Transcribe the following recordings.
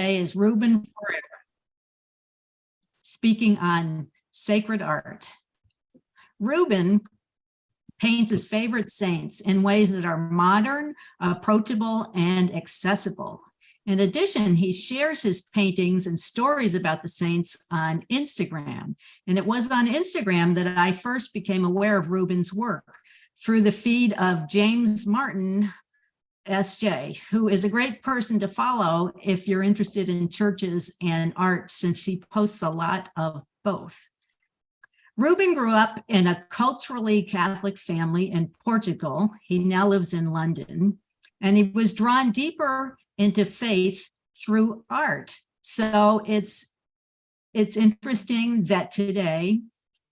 is Ruben Ferreira, speaking on sacred art. Ruben paints his favorite saints in ways that are modern, approachable, and accessible. In addition, he shares his paintings and stories about the saints on Instagram. And it was on Instagram that I first became aware of Ruben's work through the feed of James Martin, SJ, who is a great person to follow if you're interested in churches and art, since he posts a lot of both. Ruben grew up in a culturally Catholic family in Portugal. He now lives in London, and he was drawn deeper into faith through art. So it's interesting that today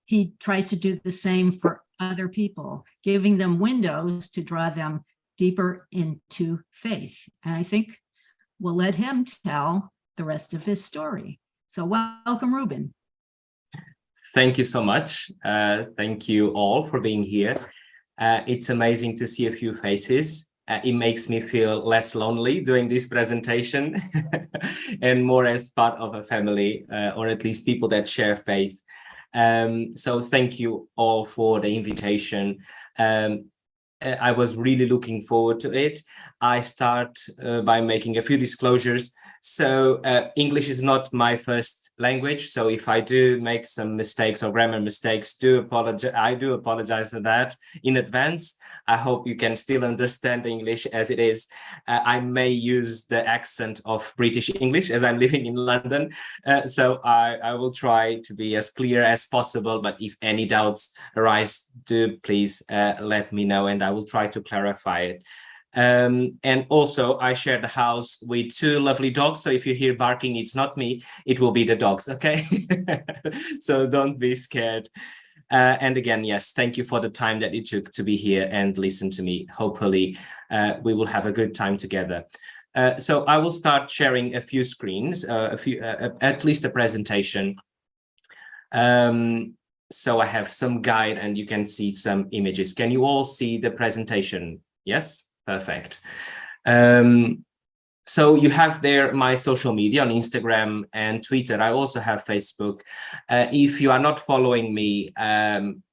he tries to do the same for other people, giving them windows to draw them deeper into faith. And I think we'll let him tell the rest of his story. So welcome, Ruben. Thank you so much. Thank you all for being here. It's amazing to see a few faces. It makes me feel less lonely doing this presentation and more as part of a family, or at least people that share faith. So thank you all for the invitation. I was really looking forward to it. I start by making a few disclosures. So English is not my first language. So if I do make some mistakes or grammar mistakes, I do apologize for that in advance. I hope you can still understand English as it is. I may use the accent of British English as I'm living in London. So I will try to be as clear as possible. But if any doubts arise, do please let me know, and I will try to clarify it. And also I share the house with two lovely dogs. So if you hear barking, it's not me, it will be the dogs. Okay. So don't be scared. And again, yes, thank you for the time that you took to be here and listen to me. Hopefully we will have a good time together. So I will start sharing a few screens, at least a presentation. So I have some guide and you can see some images. Can you all see the presentation? Yes. Perfect. So you have there my social media on Instagram and Twitter. I also have Facebook. If you are not following me,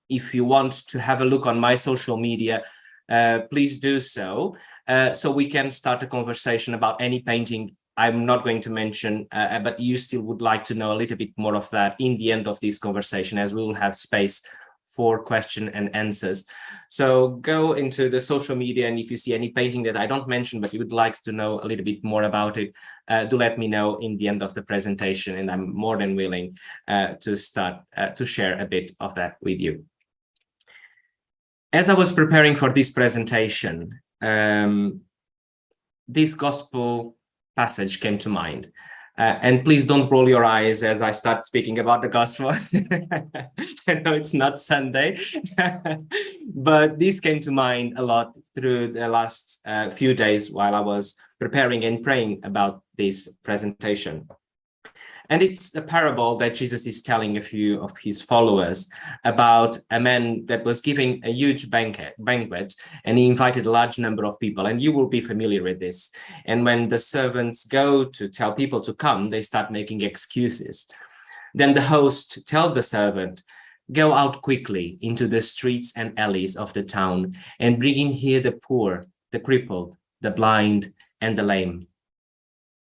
if you want to have a look on my social media, please do so. So we can start a conversation about any painting I'm not going to mention, but you still would like to know a little bit more of that in the end of this conversation, as we will have space for question and answers. So go into the social media, and if you see any painting that I don't mention, but you would like to know a little bit more about it, do let me know in the end of the presentation, and I'm more than willing to start to share a bit of that with you. As I was preparing for this presentation, this gospel passage came to mind. And please don't roll your eyes as I start speaking about the gospel. I know it's not Sunday, but this came to mind a lot through the last few days while I was preparing and praying about this presentation. And it's a parable that Jesus is telling a few of his followers about a man that was giving a huge banquet, and he invited a large number of people, and you will be familiar with this. And when the servants go to tell people to come, they start making excuses. Then the host tells the servant, "Go out quickly into the streets and alleys of the town and bring in here the poor, the crippled, the blind, and the lame."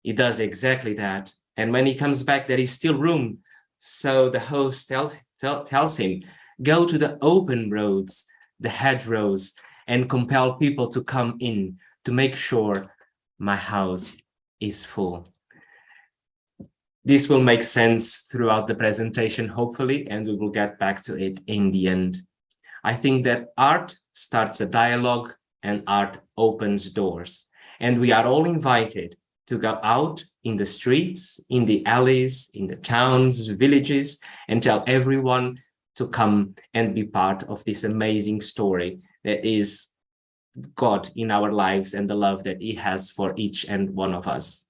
He does exactly that. And when he comes back, there is still room. So the host tells him, "Go to the open roads, the hedgerows, and compel people to come in to make sure my house is full." This will make sense throughout the presentation, hopefully, and we will get back to it in the end. I think that art starts a dialogue and art opens doors. And we are all invited to go out in the streets, in the alleys, in the towns, villages, and tell everyone to come and be part of this amazing story that is God in our lives and the love that he has for each and one of us.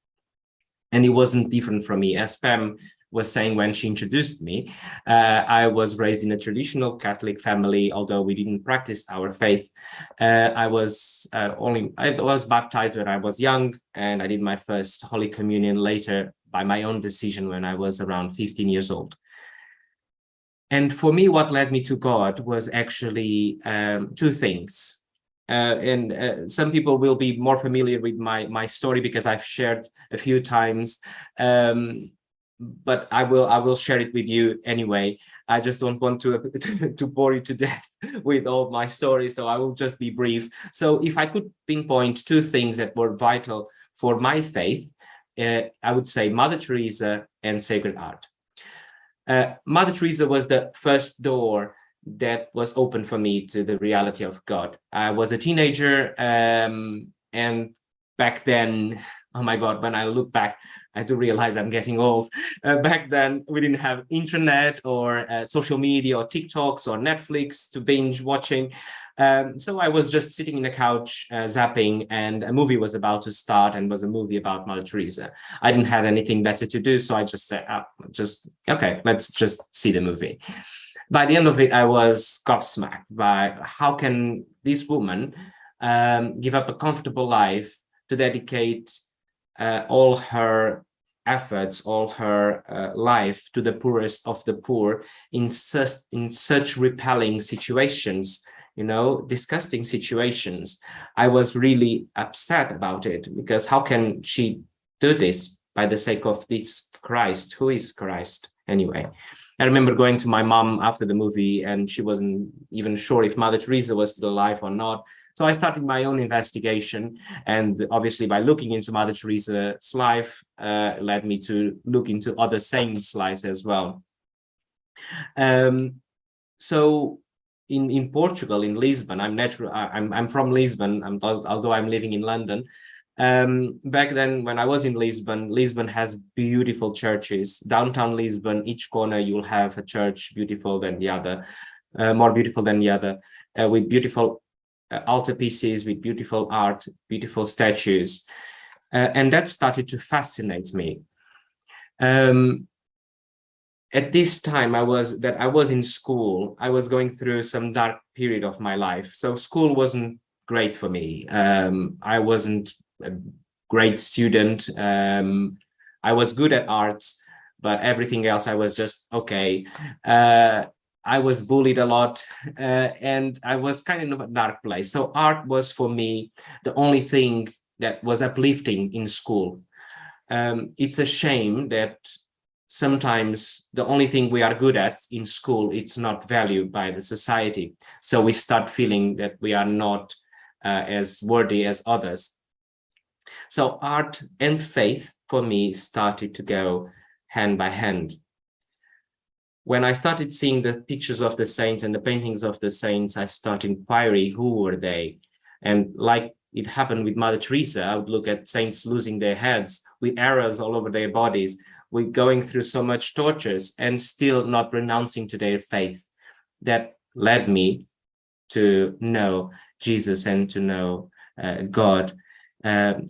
And it wasn't different from me. As Pam was saying when she introduced me. I was raised in a traditional Catholic family, although we didn't practice our faith. I was baptized when I was young, and I did my first Holy Communion later by my own decision when I was around 15 years old. And for me, what led me to God was actually two things. Some people will be more familiar with my story because I've shared a few times, but I will share it with you anyway. I just don't want to bore you to death with all my story, so I will just be brief. So if I could pinpoint two things that were vital for my faith, I would say Mother Teresa and sacred art. Mother Teresa was the first door that was open for me to the reality of God. I was a teenager, and back then, oh my God, when I look back, I do realize I'm getting old. Back then, we didn't have internet or social media or TikToks or Netflix to binge watching. So I was just sitting in the couch, zapping, and a movie was about to start, and was a movie about Mother Teresa. I didn't have anything better to do, so I just said, okay, let's just see the movie. By the end of it, I was gobsmacked by how can this woman give up a comfortable life to dedicate all her efforts, all her life to the poorest of the poor in such repelling situations, disgusting situations. I was really upset about it, because how can she do this by the sake of this Christ? Who is Christ anyway? I remember going to my mom after the movie, and she wasn't even sure if Mother Teresa was still alive or not. So I started my own investigation, and obviously by looking into Mother Teresa's life led me to look into other saints' lives as well. So in Portugal, in Lisbon, I'm from Lisbon, although I'm living in London. Back then, when I was in Lisbon has beautiful churches. Downtown Lisbon, each corner you'll have a church beautiful than the other, more beautiful than the other, with beautiful altarpieces, with beautiful art, beautiful statues, and that started to fascinate me. At this time, I was in school. I was going through some dark period of my life, so school wasn't great for me. I wasn't a great student. I was good at arts, but everything else I was just okay. I was bullied a lot, and I was kind of a dark place. So art was for me the only thing that was uplifting in school. It's a shame that sometimes the only thing we are good at in school, it's not valued by the society. So we start feeling that we are not as worthy as others. So art and faith for me started to go hand by hand. When I started seeing the pictures of the saints and the paintings of the saints, I started inquiring who were they. And like it happened with Mother Teresa, I would look at saints losing their heads with arrows all over their bodies, with going through so much tortures and still not renouncing to their faith. That led me to know Jesus and to know God.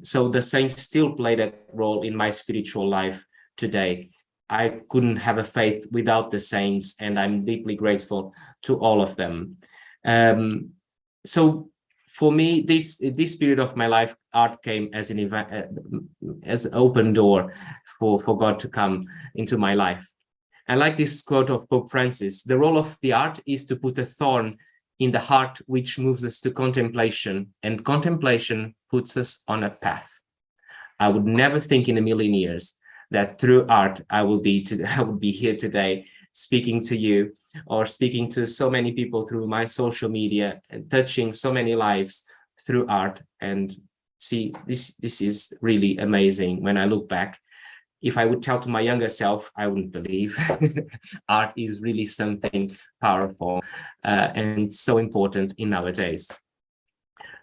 So the saints still play that role in my spiritual life today. I couldn't have a faith without the saints, and I'm deeply grateful to all of them. So for me, this period of my life, art came as an open door for God to come into my life. I like this quote of Pope Francis: "The role of the art is to put a thorn in the heart which moves us to contemplation, and contemplation puts us on a path." I would never think in a million years that through art I would be here today speaking to you, or speaking to so many people through my social media, and touching so many lives through art. And see, this is really amazing. When I look back, if I would tell to my younger self, I wouldn't believe. Art is really something powerful and so important in our days.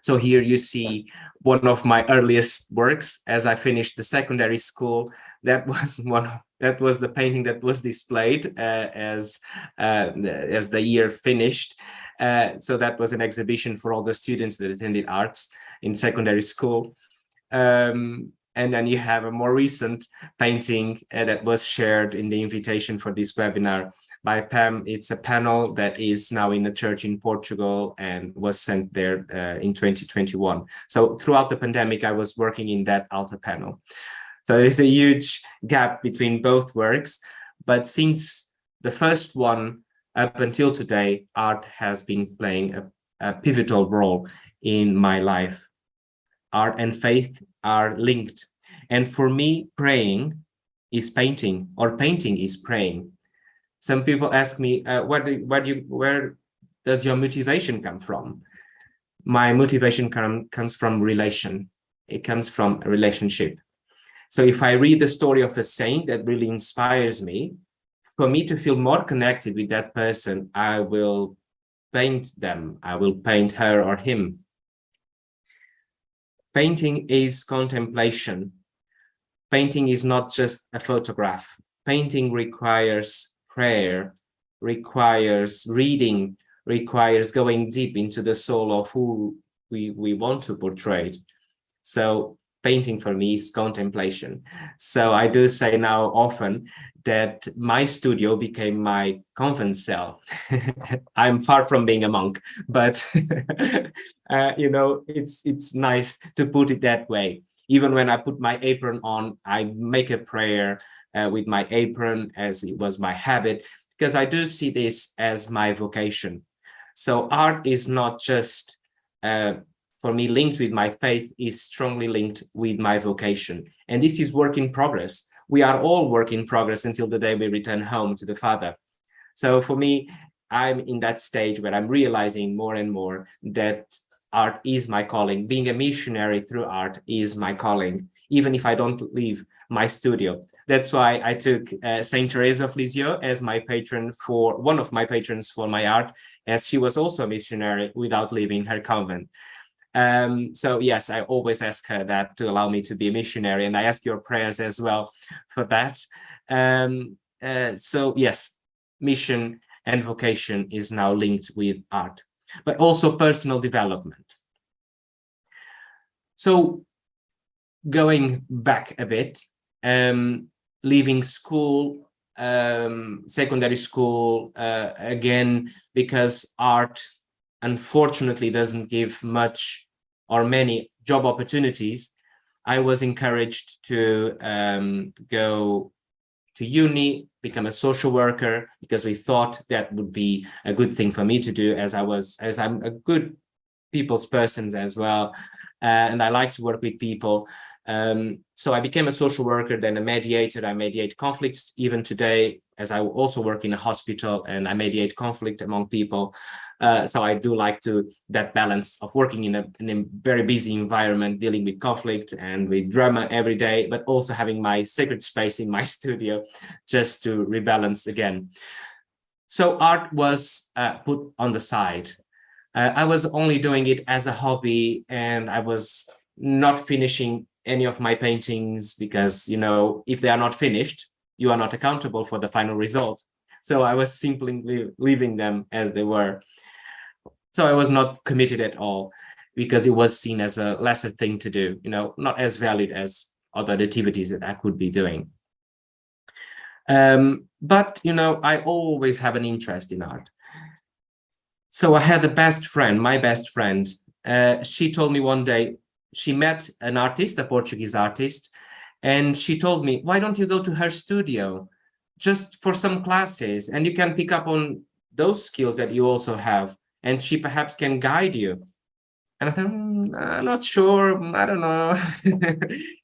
So here you see one of my earliest works as I finished the secondary school. That was the painting that was displayed as the year finished. So that was an exhibition for all the students that attended arts in secondary school. And And then you have a more recent painting that was shared in the invitation for this webinar by Pam. It's a panel that is now in a church in Portugal and was sent there in 2021. So throughout the pandemic, I was working in that altar panel. So there's a huge gap between both works. But since the first one up until today, art has been playing a pivotal role in my life. Art and faith are linked. And for me, praying is painting, or painting is praying. Some people ask me, where does your motivation come from? My motivation comes from relation. It comes from a relationship. So if I read the story of a saint that really inspires me, for me to feel more connected with that person, I will paint them. I will paint her or him. Painting is contemplation. Painting is not just a photograph. Painting requires prayer, requires reading, requires going deep into the soul of who we want to portray. So painting for me is contemplation. So I do say now often that my studio became my convent cell. I'm far from being a monk, but you know, it's nice to put it that way. Even when I put my apron on, I make a prayer with my apron, as it was my habit, because I do see this as my vocation. So art is not just for me linked with my faith, is strongly linked with my vocation. And this is work in progress. We are all work in progress until the day we return home to the Father. So for me, I'm in that stage where I'm realizing more and more that art is my calling. Being a missionary through art is my calling, even if I don't leave my studio. That's why I took Saint Teresa of Lisieux as my patron, for one of my patrons for my art, as she was also a missionary without leaving her convent. So yes, I always ask her that to allow me to be a missionary, and I ask your prayers as well for that. So yes, mission and vocation is now linked with art, but also personal development. So going back a bit, leaving school, secondary school, again, because art unfortunately doesn't give much or many job opportunities, I was encouraged to go to uni, become a social worker, because we thought that would be a good thing for me to do, as I'm a good people's person as well, and I like to work with people. So I became a social worker, then a mediator. I mediate conflicts even today, as I also work in a hospital and I mediate conflict among people. So I do like that balance of working in a very busy environment, dealing with conflict and with drama every day, but also having my sacred space in my studio just to rebalance again. So art was put on the side. I was only doing it as a hobby, and I was not finishing any of my paintings because, you know, if they are not finished, you are not accountable for the final result. So I was simply leaving them as they were. So I was not committed at all because it was seen as a lesser thing to do, you know, not as valued as other activities that I could be doing. But, you know, I always have an interest in art. So I had my best friend, she told me one day, she met an artist, a Portuguese artist, and she told me, why don't you go to her studio just for some classes, and you can pick up on those skills that you also have, and she perhaps can guide you. And I thought, I'm not sure, I don't know.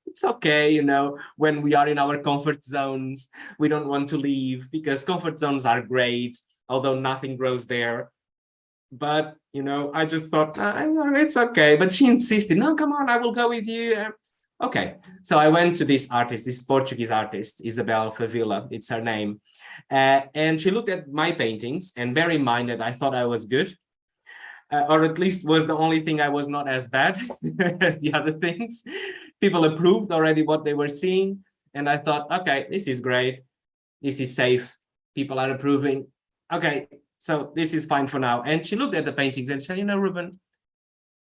It's okay, you know, when we are in our comfort zones, we don't want to leave because comfort zones are great, although nothing grows there. But, you know, I just thought, it's okay. But she insisted, no, come on, I will go with you. Okay. So I went to this artist, this Portuguese artist, Isabel Favila, it's her name. And she looked at my paintings and bear in mind that I thought I was good, or at least was the only thing I was not as bad as the other things. People approved already what they were seeing. And I thought, okay, this is great. This is safe. People are approving. Okay. So this is fine for now. And she looked at the paintings and said, you know, Ruben,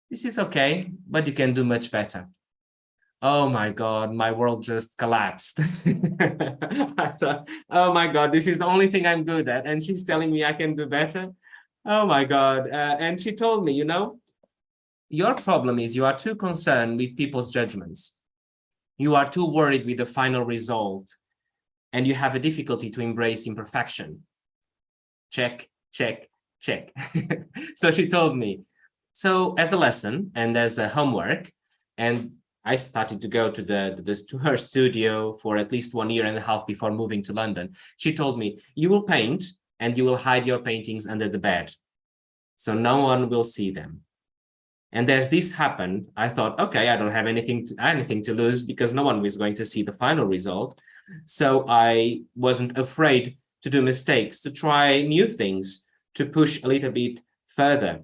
this is okay, but you can do much better. oh my God, my world just collapsed. I thought, oh my God, this is the only thing I'm good at. And she's telling me I can do better. Oh my God. And she told me, you know, your problem is you are too concerned with people's judgments. You are too worried with the final result, and you have a difficulty to embrace imperfection. Check, check, check. So she told me, so as a lesson and as a homework, and I started to go to her studio for at least 1.5 years before moving to London. She told me, you will paint and you will hide your paintings under the bed, so no one will see them. And as this happened, I thought, okay, I don't have anything to lose because no one was going to see the final result. So I wasn't afraid to do mistakes, to try new things, to push a little bit further.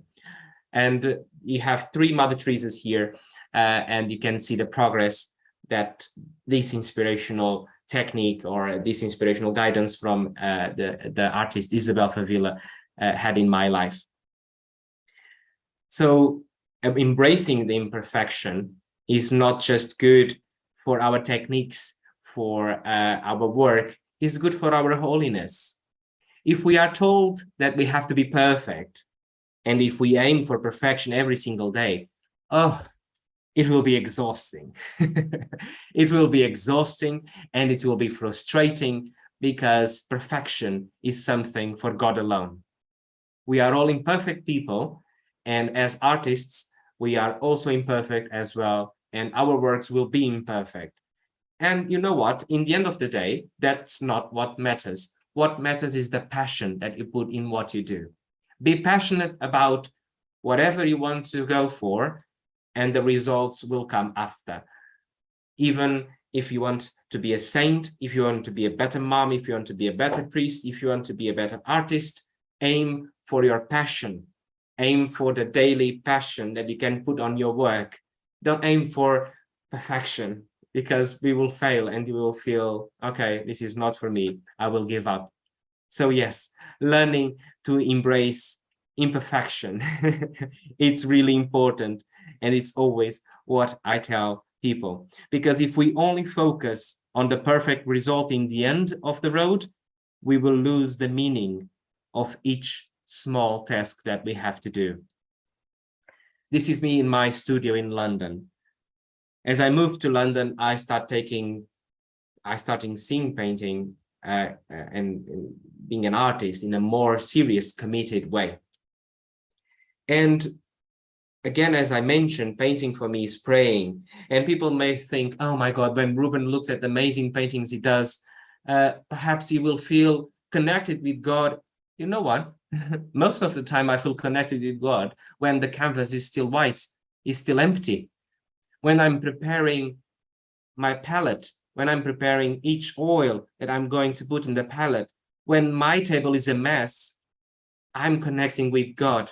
And you have 3 Mother Teresa's here, and you can see the progress that this inspirational technique or this inspirational guidance from the artist Isabel Favila had in my life. So embracing the imperfection is not just good for our techniques, for our work, it's good for our holiness. If we are told that we have to be perfect, and if we aim for perfection every single day, oh, it will be exhausting. It will be exhausting and it will be frustrating because perfection is something for God alone. We are all imperfect people, and as artists, we are also imperfect as well, and our works will be imperfect. And you know what? In the end of the day, that's not what matters. What matters is the passion that you put in what you do. Be passionate about whatever you want to go for, and the results will come after. Even if you want to be a saint, if you want to be a better mom, if you want to be a better priest, if you want to be a better artist, aim for your passion. Aim for the daily passion that you can put on your work. Don't aim for perfection, because we will fail and you will feel, okay, this is not for me, I will give up. So yes, learning to embrace imperfection, it's really important. And it's always what I tell people, because if we only focus on the perfect result in the end of the road, we will lose the meaning of each small task that we have to do. This is me in my studio in London. As I moved to London, I started seeing painting and being an artist in a more serious, committed way. And again, as I mentioned, painting for me is praying. And people may think, oh my God, when Ruben looks at the amazing paintings he does, perhaps he will feel connected with God. You know what? Most of the time I feel connected with God when the canvas is still white, is still empty. When I'm preparing my palette, when I'm preparing each oil that I'm going to put in the palette, when my table is a mess, I'm connecting with God.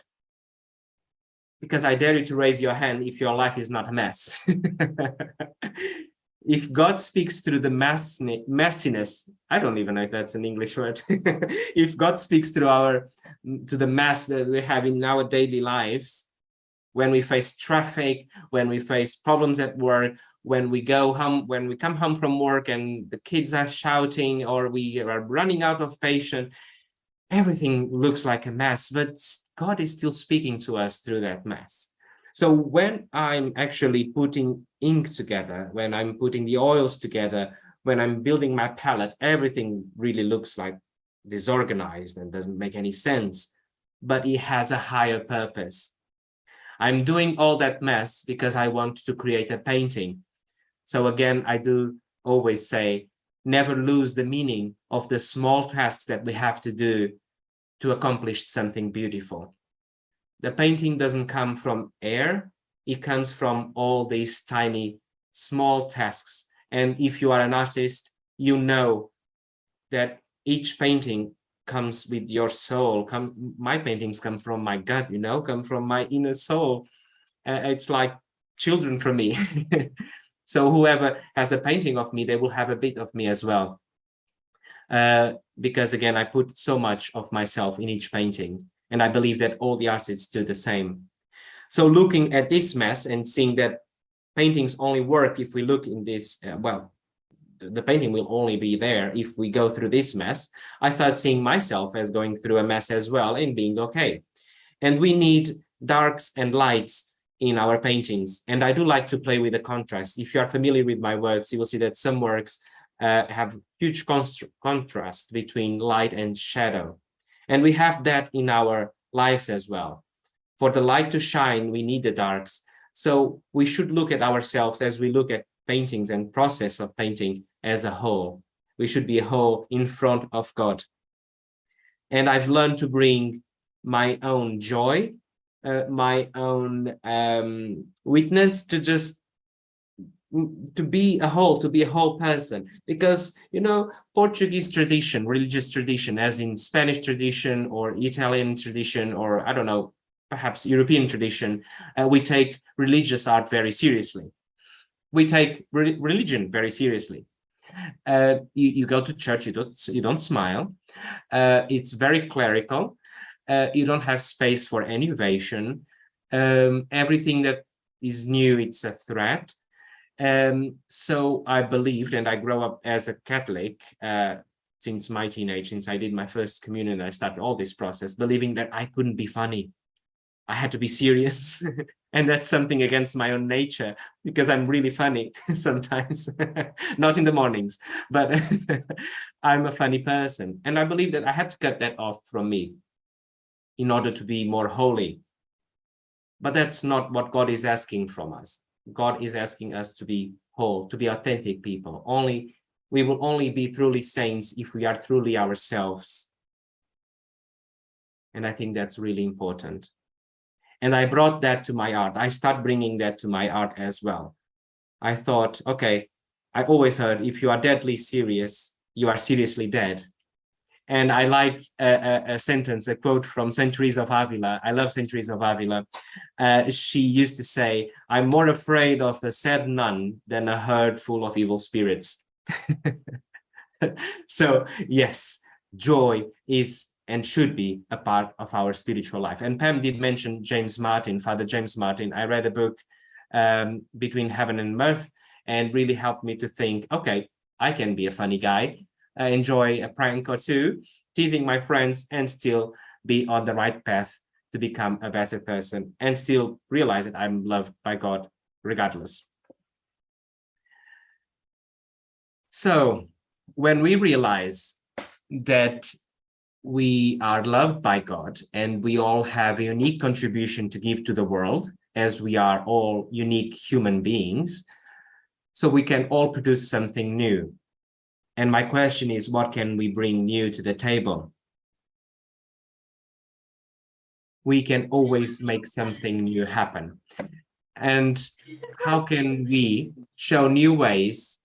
Because I dare you to raise your hand if your life is not a mess. If God speaks through the messiness, I don't even know if that's an English word. If God speaks through to the mess that we have in our daily lives, when we face traffic, when we face problems at work, when we go home, when we come home from work and the kids are shouting or we are running out of patience, everything looks like a mess, but God is still speaking to us through that mess. So when I'm actually putting ink together, when I'm putting the oils together, when I'm building my palette, everything really looks like disorganized and doesn't make any sense, but it has a higher purpose. I'm doing all that mess because I want to create a painting. So again, I do always say, never lose the meaning of the small tasks that we have to do to accomplish something beautiful. The painting doesn't come from air, it comes from all these tiny, small tasks. And if you are an artist, you know that each painting comes with your soul. My paintings come from my gut, come from my inner soul. It's like children for me. So whoever has a painting of me, they will have a bit of me as well. Because again, I put so much of myself in each painting, and I believe that all the artists do the same. So looking at this mess and seeing that paintings only work if we look in this, well, the painting will only be there if we go through this mess. I started seeing myself as going through a mess as well and being okay. And we need darks and lights in our paintings. And I do like to play with the contrast. If you are familiar with my works, you will see that some works have huge contrast between light and shadow. And we have that in our lives as well. For the light to shine, we need the darks. So we should look at ourselves as we look at paintings and process of painting as a whole. We should be a whole in front of God. And I've learned to bring my own joy, my own weakness, to be a whole person. Because, you know, Portuguese tradition, religious tradition, as in Spanish tradition or Italian tradition, or I don't know, perhaps European tradition, we take religious art very seriously. We take religion very seriously. You go to church, you don't smile. It's very clerical. You don't have space for innovation. Everything that is new, it's a threat. So I believed, and I grew up as a Catholic since my teenage, since I did my first communion, I started all this process, believing that I couldn't be funny. I had to be serious. And that's something against my own nature, because I'm really funny sometimes, not in the mornings, but I'm a funny person. And I believe that I had to cut that off from me in order to be more holy. But that's not what God is asking from us. God is asking us to be whole, to be authentic people. We will only be truly saints if we are truly ourselves. And I think that's really important. And I brought that to my art. I start bringing that to my art as well. I thought, okay, I always heard, if you are deadly serious, you are seriously dead. And I liked a sentence, a quote from Saint Teresa of Avila. I love Saint Teresa of Avila. She used to say, I'm more afraid of a sad nun than a herd full of evil spirits. So yes, joy is and should be a part of our spiritual life. And Pam did mention James Martin, Father James Martin. I read a book, Between Heaven and Earth, and really helped me to think, okay, I can be a funny guy, enjoy a prank or two, teasing my friends, and still be on the right path to become a better person, and still realize that I'm loved by God regardless. So when we realize that we are loved by God and we all have a unique contribution to give to the world, as we are all unique human beings, so we can all produce something new. And my question is, what can we bring new to the table? We can always make something new happen. And how can we show new ways?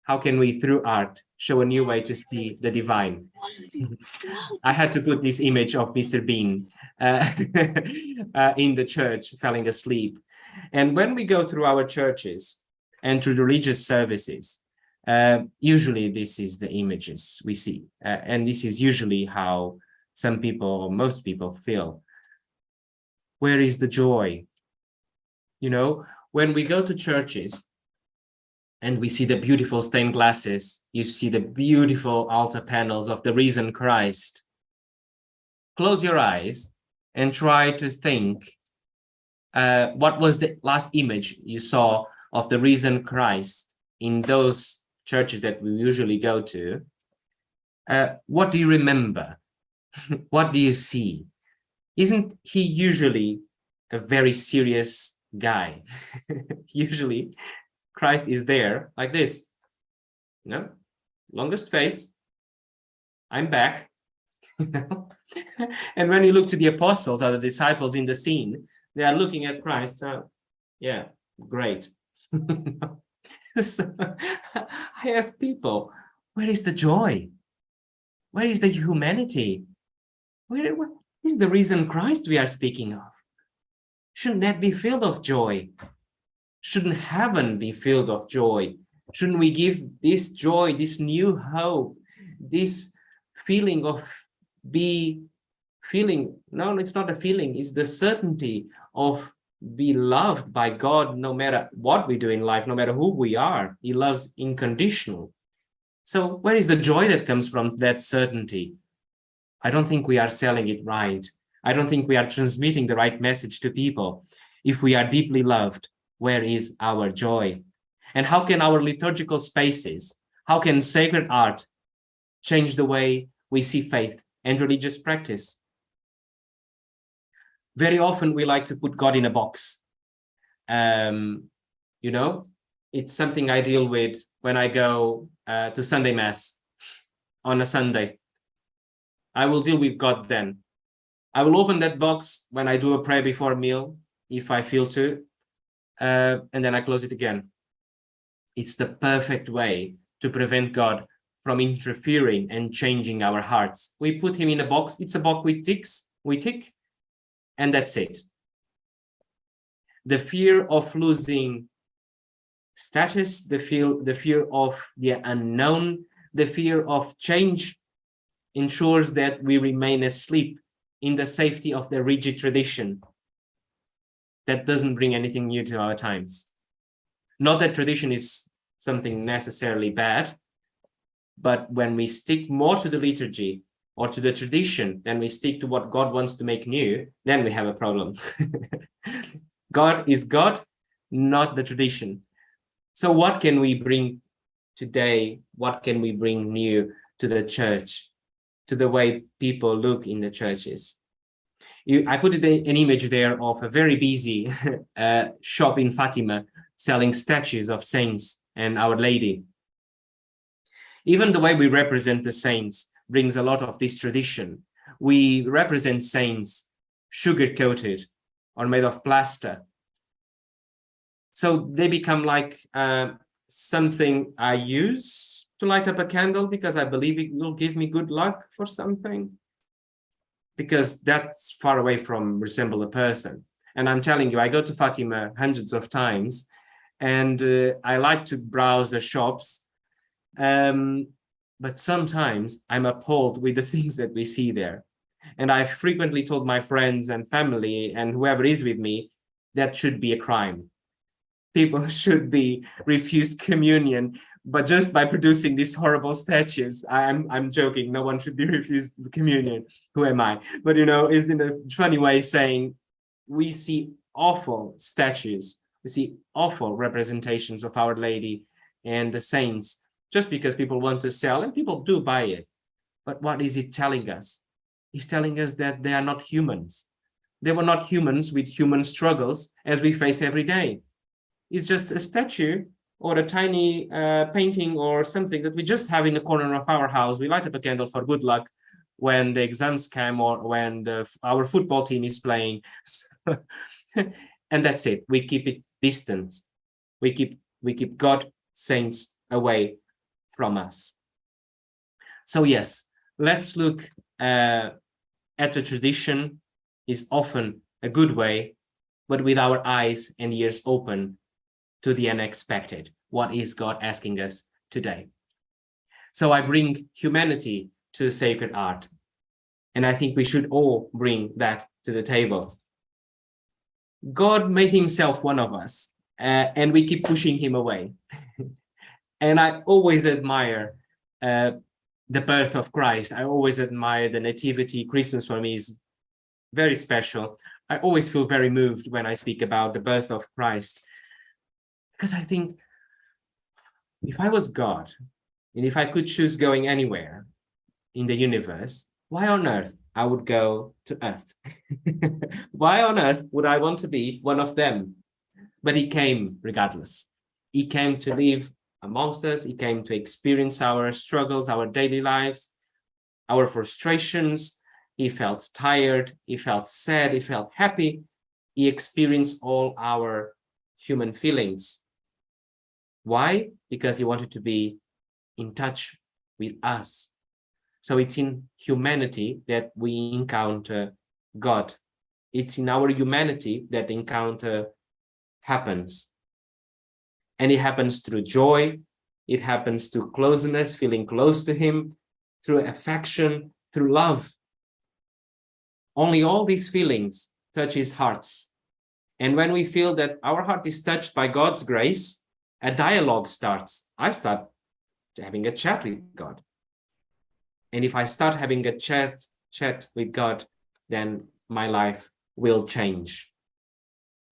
How can we, through art, show a new way to see the divine? I had to put this image of Mr. Bean in the church, falling asleep. And when we go through our churches and through the religious services, usually this is the images we see. And this is usually how some people, or most people, feel. Where is the joy? You know, when we go to churches, and we see the beautiful stained glasses, you see the beautiful altar panels of the risen Christ. Close your eyes and try to think, what was the last image you saw of the risen Christ in those churches that we usually go to? What do you remember? What do you see? Isn't he usually a very serious guy? Usually, Christ is there like this, you know, longest face, I'm back, you know. And when you look to the apostles or the disciples in the scene, they are looking at Christ, so yeah, great. So, I ask people, where is the joy? Where is the humanity? Where is the risen Christ we are speaking of? Shouldn't that be filled of joy? Shouldn't heaven be filled of joy? Shouldn't we give this joy, this new hope, this feeling of no, it's not a feeling, it's the certainty of be loved by God no matter what we do in life, no matter who we are. He loves unconditional. So where is the joy that comes from that certainty? I don't think we are selling it right. I don't think we are transmitting the right message to people. If we are deeply loved, where is our joy? And how can our liturgical spaces, how can sacred art change the way we see faith and religious practice? Very often we like to put God in a box. You know, it's something I deal with when I go to Sunday Mass on a Sunday. I will deal with God then. I will open that box when I do a prayer before a meal, if I feel to, and then I close it again. It's the perfect way to prevent God from interfering and changing our hearts. We put him in a box. It's a box we tick, and that's it. The fear of losing status, the fear of the unknown, the fear of change ensures that we remain asleep in the safety of the rigid tradition that doesn't bring anything new to our times. Not that tradition is something necessarily bad, but when we stick more to the liturgy or to the tradition than we stick to what God wants to make new, then we have a problem. God is God, not the tradition. So what can we bring today? What can we bring new to the church, to the way people look in the churches? I put an image there of a very busy shop in Fatima selling statues of saints and Our Lady. Even the way we represent the saints brings a lot of this tradition. We represent saints sugar-coated or made of plaster. So they become like something I use to light up a candle because I believe it will give me good luck for something. Because that's far away from resemble a person. And I'm telling you, I go to Fatima hundreds of times and I like to browse the shops. But sometimes I'm appalled with the things that we see there. And I've frequently told my friends and family and whoever is with me, that should be a crime. People should be refused communion, but just by producing these horrible statues. I'm joking, no one should be refused communion. Who am I? But you know, it's in a funny way saying we see awful statues, we see awful representations of Our Lady and the saints, just because people want to sell, and people do buy it. But what is it telling us? It's telling us that they are not humans. They were not humans with human struggles as we face every day. It's just a statue or a tiny painting or something that we just have in the corner of our house. We light up a candle for good luck when the exams come or when our football team is playing. And that's it. We keep it distant. We keep God, saints away from us. So yes, let's look at the tradition is often a good way, but with our eyes and ears open to the unexpected. What is God asking us today? So I bring humanity to sacred art. And I think we should all bring that to the table. God made himself one of us, and we keep pushing him away. And I always admire the birth of Christ. I always admire the nativity. Christmas for me is very special. I always feel very moved when I speak about the birth of Christ. Because I think if I was God, and if I could choose going anywhere in the universe, why on earth I would go to Earth? Why on earth would I want to be one of them? But he came regardless. He came to live amongst us. He came to experience our struggles, our daily lives, our frustrations. He felt tired. He felt sad. He felt happy. He experienced all our human feelings. Why? Because he wanted to be in touch with us. So it's in humanity that we encounter God. It's in our humanity that the encounter happens. And it happens through joy. It happens through closeness, feeling close to him, through affection, through love. Only all these feelings touch his hearts. And when we feel that our heart is touched by God's grace, a dialogue starts. I start having a chat with God. And if I start having a chat with God, then my life will change.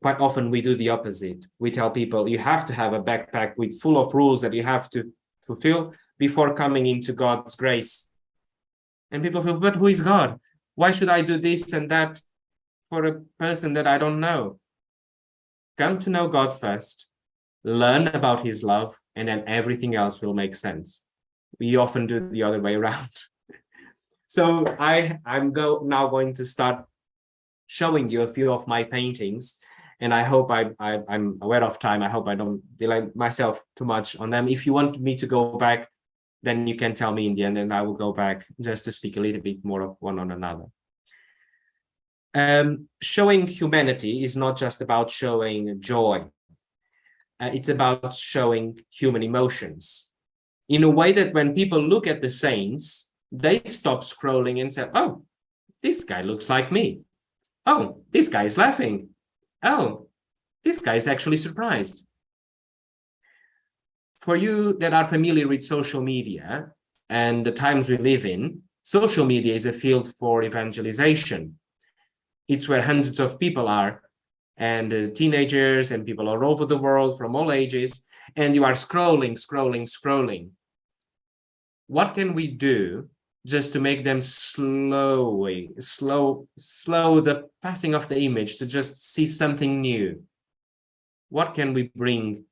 Quite often we do the opposite. We tell people, you have to have a backpack with full of rules that you have to fulfill before coming into God's grace. And people feel, but who is God? Why should I do this and that for a person that I don't know? Come to know God first, learn about his love, and then everything else will make sense. We often do the other way around. So I'm now going to start showing you a few of my paintings, and I hope I'm aware of time. I hope I don't delay myself too much on them. If you want me to go back, then you can tell me in the end, and I will go back just to speak a little bit more of one on another. Showing humanity is not just about showing joy. It's about showing human emotions in a way that when people look at the saints, they stop scrolling and say, oh, this guy looks like me. Oh, this guy is laughing. Oh, this guy is actually surprised. For you that are familiar with social media and the times we live in, social media is a field for evangelization. It's where hundreds of people are, and teenagers and people all over the world from all ages, and you are scrolling. What can we do just to make them slow the passing of the image, to just see something new? What can we bring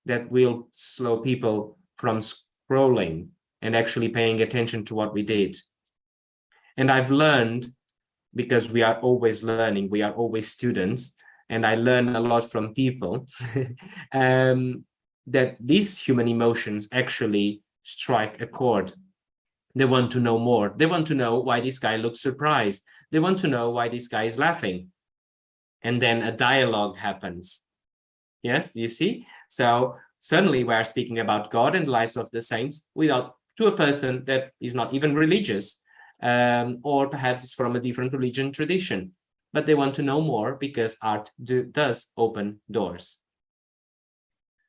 that will slow people from scrolling and actually paying attention to what we did? And I've learned, because we are always learning, we are always students, and I learn a lot from people, that these human emotions actually strike a chord. They want to know more. They want to know why this guy looks surprised. They want to know why this guy is laughing. And then a dialogue happens. Yes, you see? So suddenly we are speaking about God and the lives of the saints to a person that is not even religious, or perhaps it's from a different religion tradition, but they want to know more because art does open doors.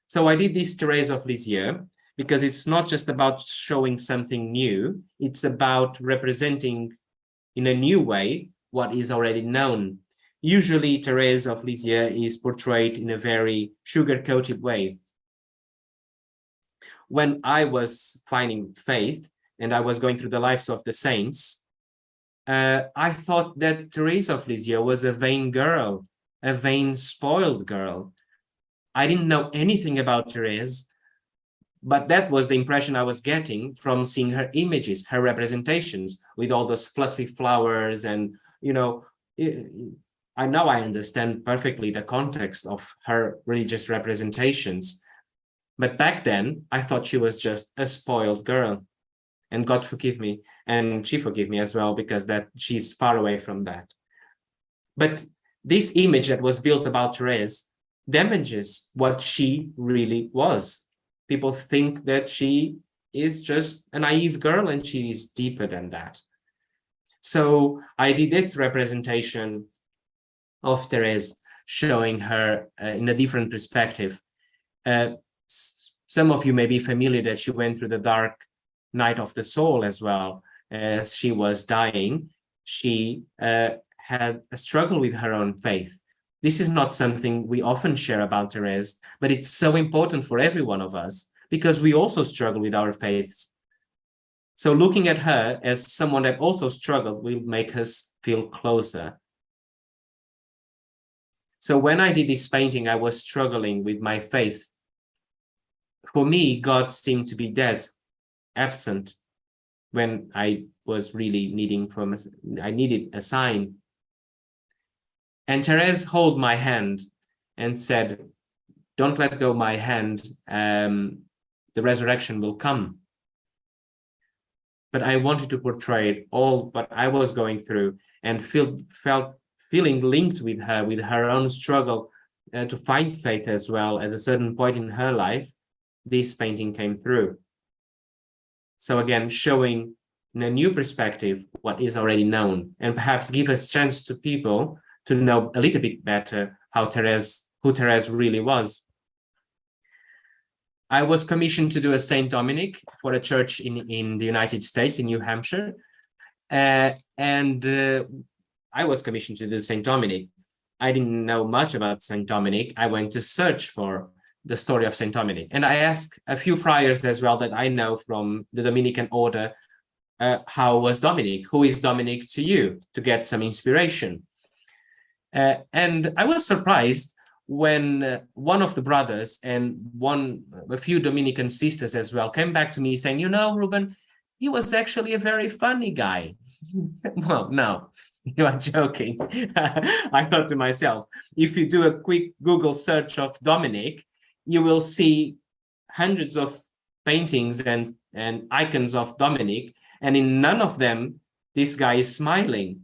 So I did this Thérèse of Lisieux because it's not just about showing something new, it's about representing in a new way what is already known. Usually Thérèse of Lisieux is portrayed in a very sugar-coated way. When I was finding faith and I was going through the lives of the saints, I thought that Thérèse of Lisieux was a vain girl, a vain, spoiled girl. I didn't know anything about Thérèse, but that was the impression I was getting from seeing her images, her representations, with all those fluffy flowers. And, you know, I understand perfectly the context of her religious representations. But back then, I thought she was just a spoiled girl. And God forgive me, and she forgive me as well, because that she's far away from that. But this image that was built about Thérèse damages what she really was. People think that she is just a naive girl, and she is deeper than that. So I did this representation of Thérèse, showing her in a different perspective. Some of you may be familiar that she went through the dark night of the soul as well. As she was dying, she had a struggle with her own faith. This is not something we often share about Thérèse, but it's so important for every one of us because we also struggle with our faiths. So looking at her as someone that also struggled will make us feel closer. So when I did this painting, I was struggling with my faith. For me, God seemed to be dead, absent, when I was really I needed a sign. And Thérèse held my hand and said, don't let go my hand, the resurrection will come. But I wanted to portray all what I was going through and feeling linked with her own struggle to find faith as well. At a certain point in her life, this painting came through. So again, showing in a new perspective what is already known, and perhaps give a chance to people to know a little bit better who Therese really was. I was commissioned to do a Saint Dominic for a church in the United States, in New Hampshire. I was commissioned to do Saint Dominic. I didn't know much about Saint Dominic. I went to search for the story of Saint Dominic. And I asked a few friars as well that I know from the Dominican order, how was Dominic? Who is Dominic to you? To get some inspiration. And I was surprised when one of the brothers and a few Dominican sisters as well came back to me saying, you know, Ruben, he was actually a very funny guy. Well, no, you are joking. I thought to myself, if you do a quick Google search of Dominic, you will see hundreds of paintings and icons of Dominic, and in none of them, this guy is smiling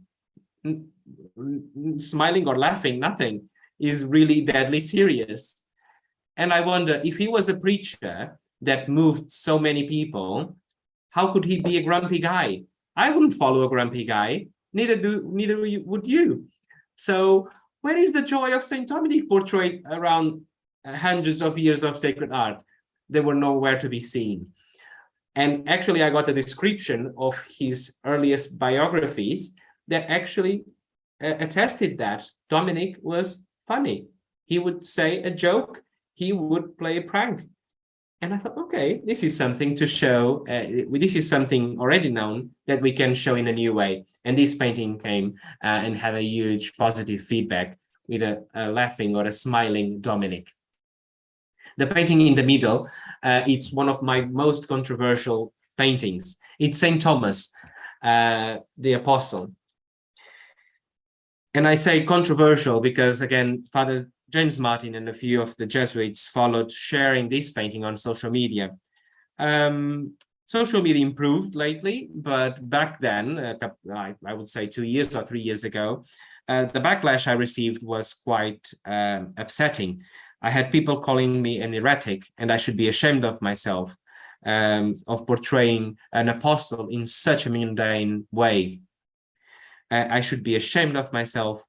or laughing, nothing. Is really deadly serious. And I wonder, if he was a preacher that moved so many people, how could he be a grumpy guy? I wouldn't follow a grumpy guy, neither would you. So where is the joy of Saint Dominic portrayed around hundreds of years of sacred art? They were nowhere to be seen. And actually, I got a description of his earliest biographies that actually attested that Dominic was funny. He would say a joke, he would play a prank. And I thought, okay, this is something to show, this is something already known that we can show in a new way. And this painting came and had a huge positive feedback with a laughing or a smiling Dominic. The painting in the middle, it's one of my most controversial paintings. It's St. Thomas, the Apostle. And I say controversial because, again, Father James Martin and a few of the Jesuits followed sharing this painting on social media. Social media improved lately, but back then, I would say 2 years or 3 years ago, the backlash I received was quite upsetting. I had people calling me an heretic, and I should be ashamed of myself of portraying an apostle in such a mundane way. I should be ashamed of myself,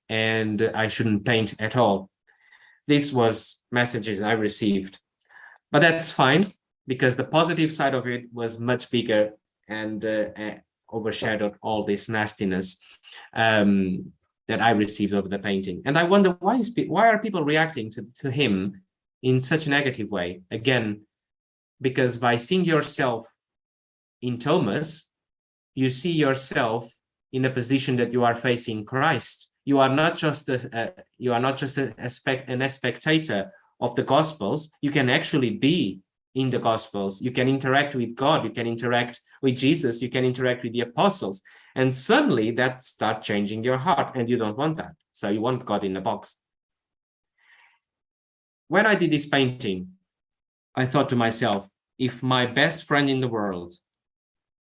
and I shouldn't paint at all. This was messages I received, but that's fine because the positive side of it was much bigger and overshadowed all this nastiness that I received over the painting. And I wonder why are people reacting to him in such a negative way? Again, because by seeing yourself in Thomas, you see yourself in a position that you are facing Christ. You are not just a spectator of the Gospels. You can actually be in the Gospels. You can interact with God. You can interact with Jesus. You can interact with the apostles. And suddenly that starts changing your heart, and you don't want that. So you want God in the box. When I did this painting, I thought to myself, if my best friend in the world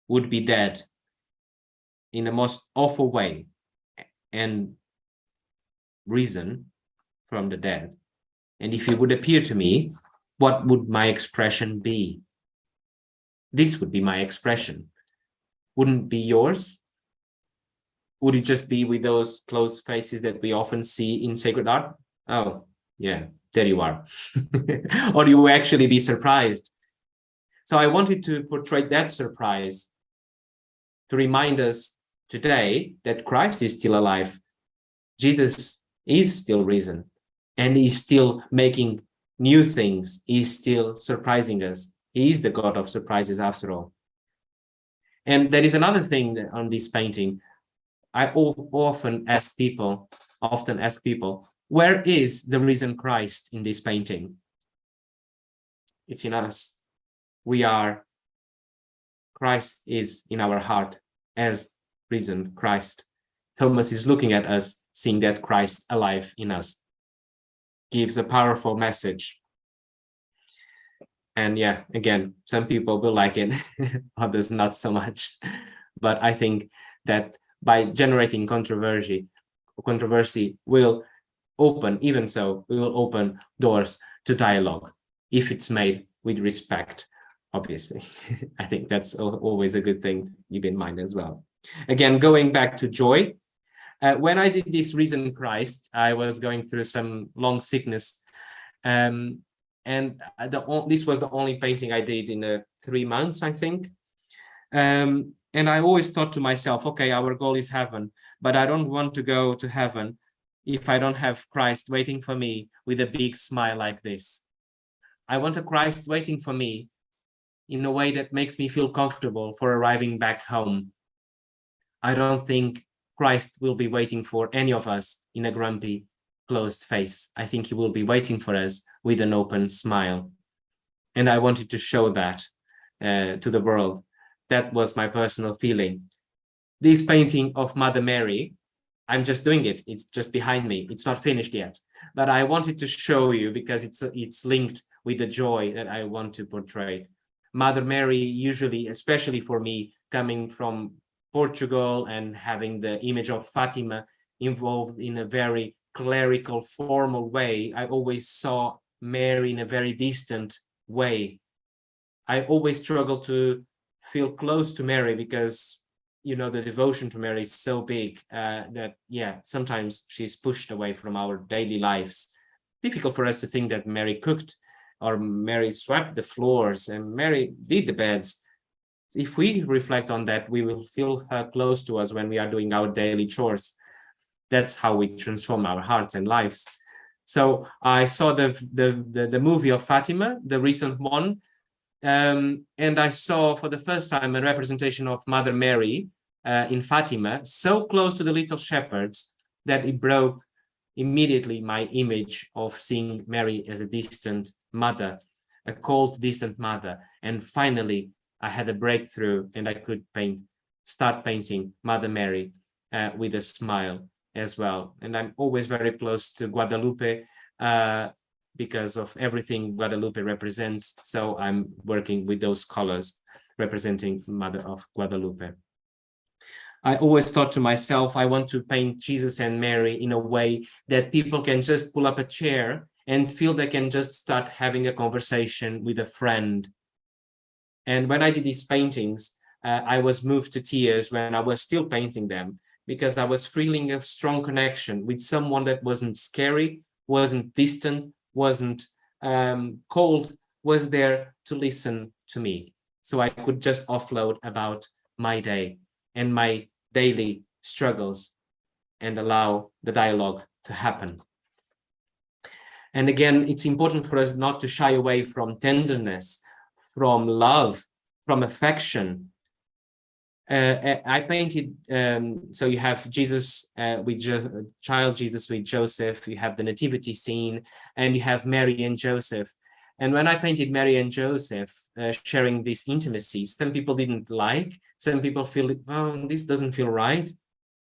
would be dead in the most awful way and risen from the dead, and if he would appear to me, what would my expression be? This would be my expression. Wouldn't it be yours? Would it just be with those closed faces that we often see in sacred art? Oh, yeah, there you are. Or you will actually be surprised. So I wanted to portray that surprise to remind us today that Christ is still alive. Jesus is still risen, and he's still making new things. He's still surprising us. He is the God of surprises after all. And there is another thing on this painting. I often ask people, where is the risen Christ in this painting? It's in us. Christ is in our heart as risen Christ. Thomas is looking at us, seeing that Christ alive in us. Gives a powerful message. And yeah, again, some people will like it, others not so much. But I think that by generating controversy will open, even so, we will open doors to dialogue if it's made with respect, obviously. I think that's always a good thing to keep in mind as well. Again, going back to joy, When I did this Risen Christ, I was going through some long sickness. And this was the only painting I did in 3 months, I think. And I always thought to myself, okay, our goal is heaven, but I don't want to go to heaven if I don't have Christ waiting for me with a big smile like this. I want a Christ waiting for me in a way that makes me feel comfortable for arriving back home. I don't think Christ will be waiting for any of us in a grumpy, closed face. I think he will be waiting for us with an open smile. And I wanted to show that to the world. That was my personal feeling. This painting of Mother Mary, I'm just doing it. It's just behind me. It's not finished yet. But I wanted to show you because it's linked with the joy that I want to portray. Mother Mary, usually, especially for me, coming from Portugal and having the image of Fatima involved in a very clerical, formal way, I always saw Mary in a very distant way. I always struggle to feel close to Mary because, you know, the devotion to Mary is so big that, yeah, sometimes she's pushed away from our daily lives. Difficult for us to think that Mary cooked or Mary swept the floors and Mary did the beds. If we reflect on that, we will feel her close to us when we are doing our daily chores. That's how we transform our hearts and lives. So I saw the movie of Fatima, the recent one, and I saw for the first time a representation of Mother Mary in Fatima, so close to the little shepherds that it broke immediately my image of seeing Mary as a distant mother, a cold, distant mother. And finally, I had a breakthrough and I could start painting Mother Mary with a smile as well. And I'm always very close to Guadalupe because of everything Guadalupe represents. So I'm working with those colors representing Mother of Guadalupe. I always thought to myself, I want to paint Jesus and Mary in a way that people can just pull up a chair and feel they can just start having a conversation with a friend. And when I did these paintings, I was moved to tears when I was still painting them because I was feeling a strong connection with someone that wasn't scary, wasn't distant, wasn't cold, was there to listen to me. So I could just offload about my day and my daily struggles and allow the dialogue to happen. And again, it's important for us not to shy away from tenderness, from love, from affection. I painted, so you have Jesus child Jesus with Joseph, you have the nativity scene, and you have Mary and Joseph. And when I painted Mary and Joseph sharing this intimacy, some people didn't like, some people feel, oh, this doesn't feel right.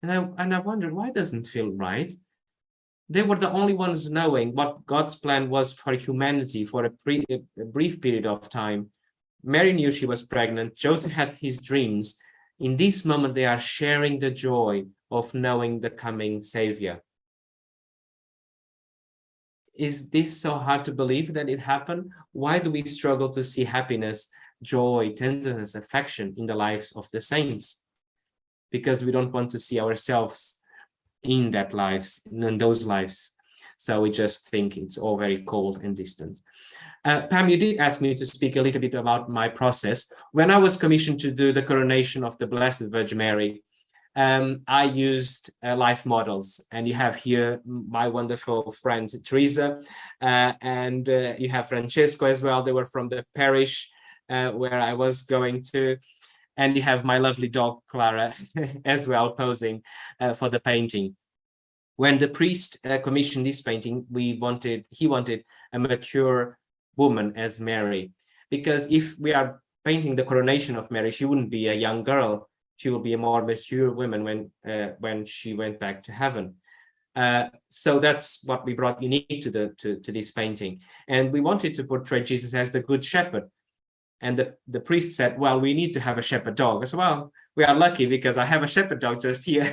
And I wonder, why doesn't it feel right? They were the only ones knowing what God's plan was for humanity for a brief period of time. Mary knew she was pregnant. Joseph had his dreams. In this moment, they are sharing the joy of knowing the coming Savior. Is this so hard to believe that it happened? Why do we struggle to see happiness, joy, tenderness, affection in the lives of the saints? Because we don't want to see ourselves in those lives. So we just think it's all very cold and distant. Pam, you did ask me to speak a little bit about my process. When I was commissioned to do the coronation of the Blessed Virgin Mary, I used life models, and you have here my wonderful friend Teresa, and you have Francesco as well. They were from the parish where I was going to, and you have my lovely dog Clara as well posing for the painting. When the priest commissioned this painting, he wanted a mature woman as Mary, because if we are painting the coronation of Mary, she wouldn't be a young girl. She will be a more mature woman when she went back to heaven. So that's what we brought unique to this painting. And we wanted to portray Jesus as the good shepherd. And the priest said, well, we need to have a shepherd dog. I said, well, we are lucky because I have a shepherd dog just here.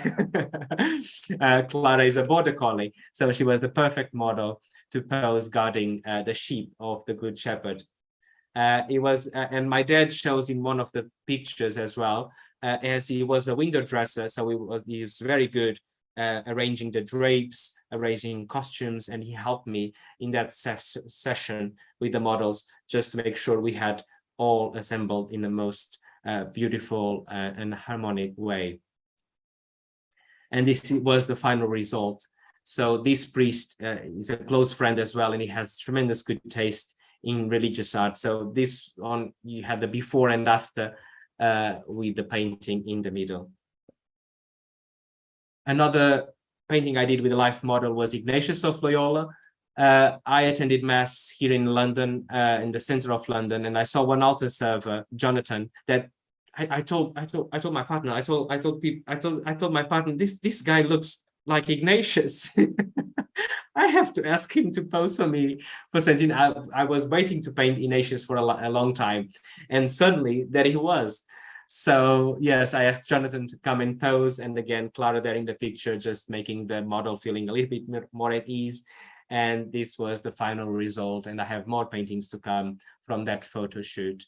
Clara is a border collie. So she was the perfect model to pose guarding the sheep of the good shepherd. It was, and my dad shows in one of the pictures as well, as he was a window dresser. So he was very good arranging the drapes, arranging costumes, and he helped me in that session with the models just to make sure we had all assembled in the most beautiful and harmonic way. And this was the final result. So this priest is a close friend as well, and he has tremendous good taste in religious art. So this one, you had the before and after with the painting in the middle. Another painting I did with a life model was Ignatius of Loyola. I attended mass here in London, in the center of London, and I saw one altar server, Jonathan, that I told my partner, I told my partner, this guy looks like Ignatius. I have to ask him to pose for me for something. I was waiting to paint Ignatius for a long time, and suddenly there he was. So yes, I asked Jonathan to come and pose, and again, Clara there in the picture, just making the model feeling a little bit more at ease. And this was the final result, and I have more paintings to come from that photo shoot.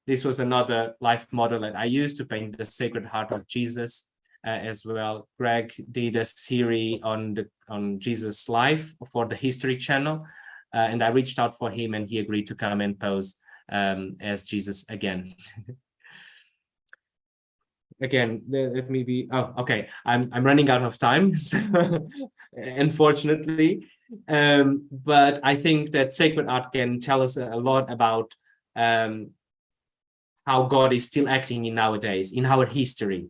This was another life model that I used to paint the Sacred Heart of Jesus as well. Greg did a series on Jesus' life for the History Channel, and I reached out for him, and he agreed to come and pose as Jesus again. Again, let me be. Oh, okay. I'm running out of time, so, unfortunately. But I think that sacred art can tell us a lot about how God is still acting in nowadays, in our history.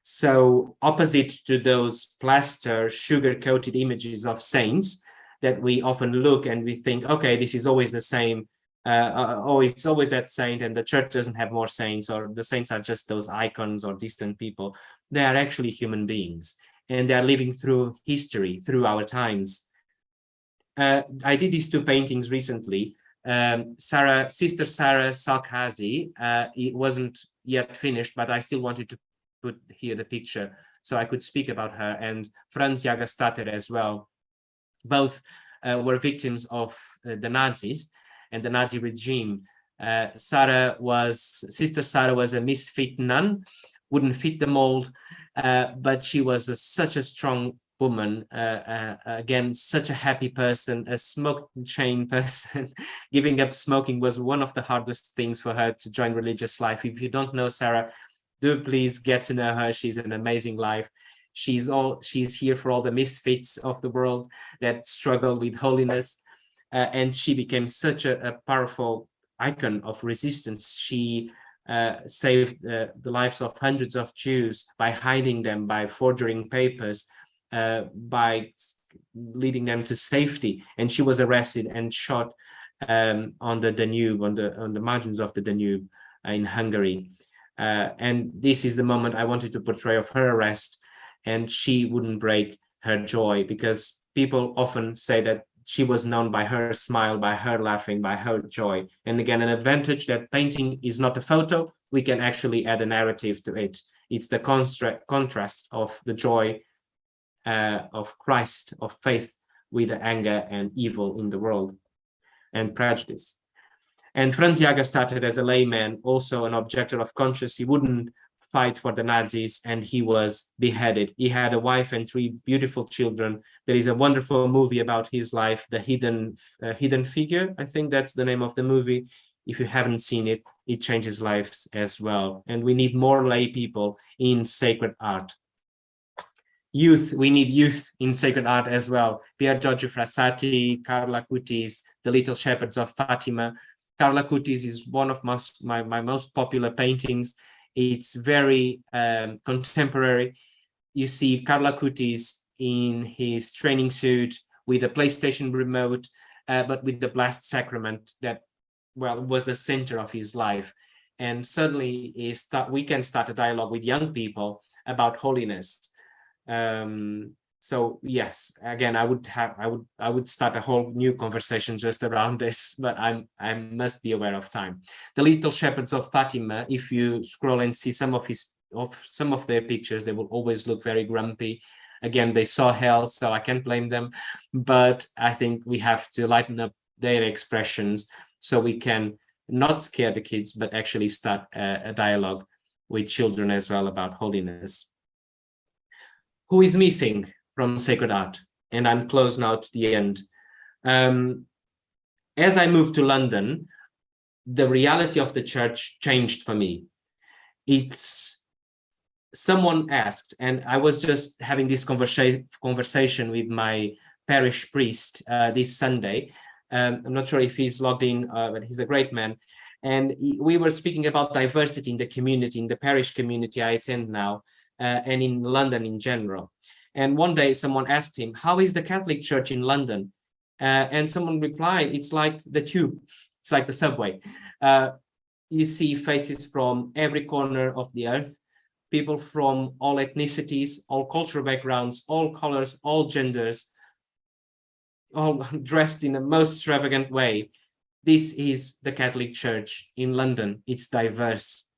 So opposite to those plaster, sugar-coated images of saints that we often look and we think, okay, this is always the same. It's always that saint, and the church doesn't have more saints, or the saints are just those icons or distant people. They are actually human beings, and they are living through history, through our times. I did these two paintings recently. Sister Sarah Salkazi, it wasn't yet finished, but I still wanted to put here the picture so I could speak about her, and Franz Jagastater as well. Both were victims of the Nazis and the Nazi regime. Sister Sarah was a misfit nun, wouldn't fit the mold, but she was such a strong woman, again, such a happy person, a smoking chain person. Giving up smoking was one of the hardest things for her to join religious life. If you don't know Sarah, do please get to know her. She's an amazing life. She's here for all the misfits of the world that struggle with holiness. And she became such a powerful icon of resistance. She saved the lives of hundreds of Jews by hiding them, by forging papers, by leading them to safety. And she was arrested and shot on the Danube, on the margins of the Danube in Hungary. And this is the moment I wanted to portray of her arrest, and she wouldn't break her joy, because people often say that she was known by her smile, by her laughing, by her joy. And again, an advantage that painting is not a photo, we can actually add a narrative to it. It's the contrast of the joy of Christ, of faith, with the anger and evil in the world and prejudice. And Franz Jagastater, as a layman, also an objector of conscience, he wouldn't fight for the Nazis, and he was beheaded. He had a wife and 3 beautiful children. There is a wonderful movie about his life, The Hidden Figure. I think that's the name of the movie. If you haven't seen it, it changes lives as well. And we need more lay people in sacred art. Youth, we need youth in sacred art as well. Pier Giorgio Frassati, Carla Cutis, The Little Shepherds of Fatima. Carla Cutis is one of my most popular paintings. It's very contemporary. You see Carla Cutis in his training suit with a PlayStation remote, but with the Blessed Sacrament that, well, was the center of his life. And suddenly we can start a dialogue with young people about holiness. So yes, again, I would start a whole new conversation just around this, but I must be aware of time. The Little Shepherds of Fatima, if you scroll and see some of their pictures, they will always look very grumpy. Again, they saw hell, so I can't blame them, but I think we have to lighten up their expressions so we can not scare the kids, but actually start a dialogue with children as well about holiness. Who is missing from sacred art. And I'm close now to the end. As I moved to London, the reality of the church changed for me. Someone asked, and I was just having this conversation with my parish priest this Sunday. I'm not sure if he's logged in, but he's a great man. And we were speaking about diversity in the community, in the parish community I attend now, and in London in general. And one day someone asked him, how is the Catholic Church in London? And someone replied, it's like the tube, it's like the subway. You see faces from every corner of the earth, people from all ethnicities, all cultural backgrounds, all colors, all genders, all dressed in the most extravagant way. This is the Catholic Church in London. It's diverse.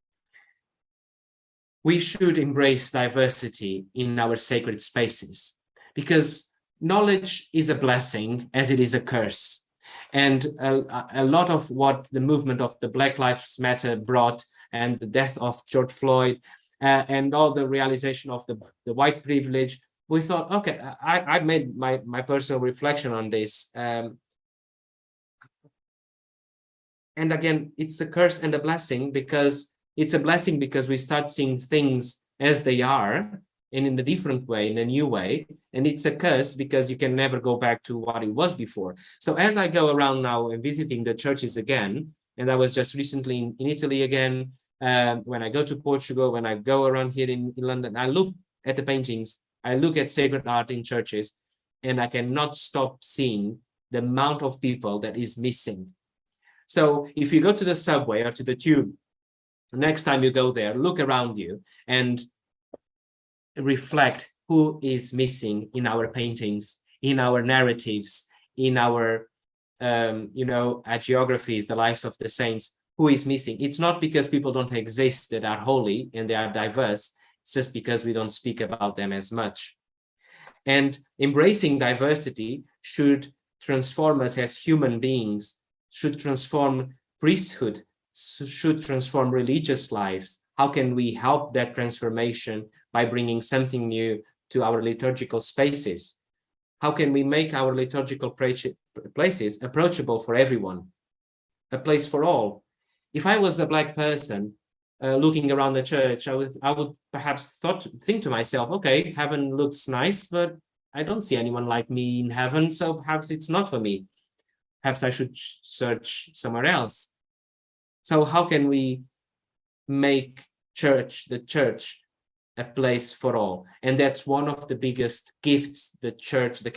We should embrace diversity in our sacred spaces, because knowledge is a blessing as it is a curse. And a lot of what the movement of the Black Lives Matter brought, and the death of George Floyd, and all the realization of the white privilege, we thought, okay, I made my personal reflection on this. And again, it's a curse and a blessing, because it's a blessing because we start seeing things as they are, and in a different way, in a new way. And it's a curse because you can never go back to what it was before. So as I go around now and visiting the churches again, and I was just recently in Italy again, when I go to Portugal, when I go around here in London, I look at the paintings, I look at sacred art in churches, and I cannot stop seeing the amount of people that is missing. So if you go to the subway or to the tube, next time you go there, look around you and reflect who is missing in our paintings, in our narratives, in our, hagiographies, the lives of the saints. Who is missing? It's not because people don't exist that are holy and they are diverse. It's just because we don't speak about them as much. And embracing diversity should transform us as human beings, should transform priesthood, should transform religious lives. How can we help that transformation? By bringing something new to our liturgical spaces. How can we make our liturgical places approachable for everyone? A place for all. If I was a Black person looking around the church, I would perhaps think to myself, okay, heaven looks nice, but I don't see anyone like me in heaven, so perhaps it's not for me. Perhaps I should search somewhere else. So how can we make the church, a place for all? And that's one of the biggest gifts the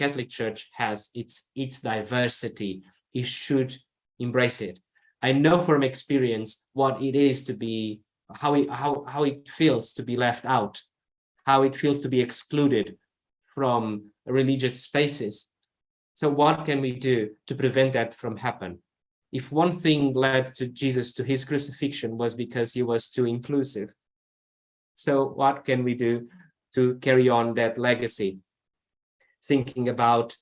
Catholic Church has. It's its diversity. It should embrace it. I know from experience what it is to be, how it feels to be left out, how it feels to be excluded from religious spaces. So what can we do to prevent that from happening? If one thing led to Jesus to his crucifixion was because he was too inclusive. So what can we do to carry on that legacy? Thinking about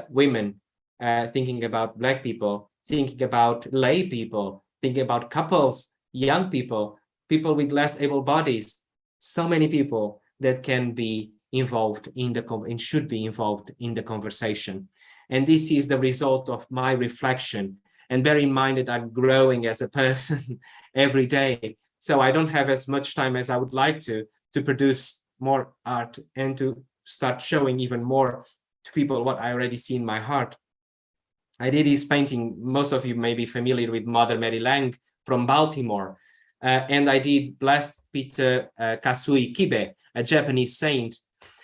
women, thinking about Black people, thinking about lay people, thinking about couples, young people, people with less able bodies, so many people that can be involved in and should be involved in the conversation. And this is the result of my reflection. And bear in mind that I'm growing as a person every day. So I don't have as much time as I would like to produce more art and to start showing even more to people what I already see in my heart. I did this painting. Most of you may be familiar with Mother Mary Lang from Baltimore. And I did Blessed Peter Kasui Kibe, a Japanese saint.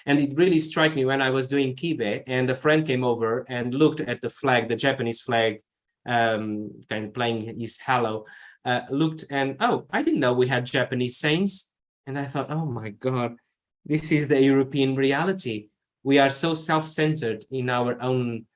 And it really struck me when I was doing Kibe, and a friend came over and looked at the flag, the Japanese flag, kind of playing his halo, looked and, oh, I didn't know we had Japanese saints. And I thought, oh my God, this is the European reality. We are so self-centered in our own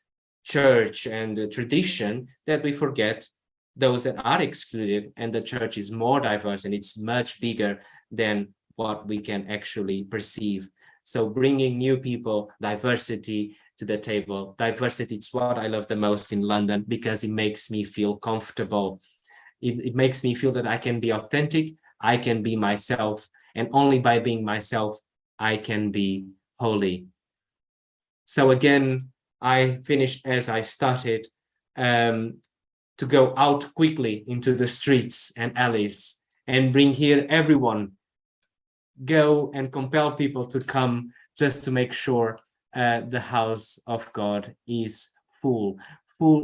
church and tradition that we forget those that are excluded, and the church is more diverse and it's much bigger than what we can actually perceive. So bringing new people, diversity to the table. Diversity, it's what I love the most in London, because it makes me feel comfortable. It makes me feel that I can be authentic, I can be myself, and only by being myself, I can be holy. So again, I finished as I started, to go out quickly into the streets and alleys and bring here everyone, go and compel people to come just to make sure the house of God is full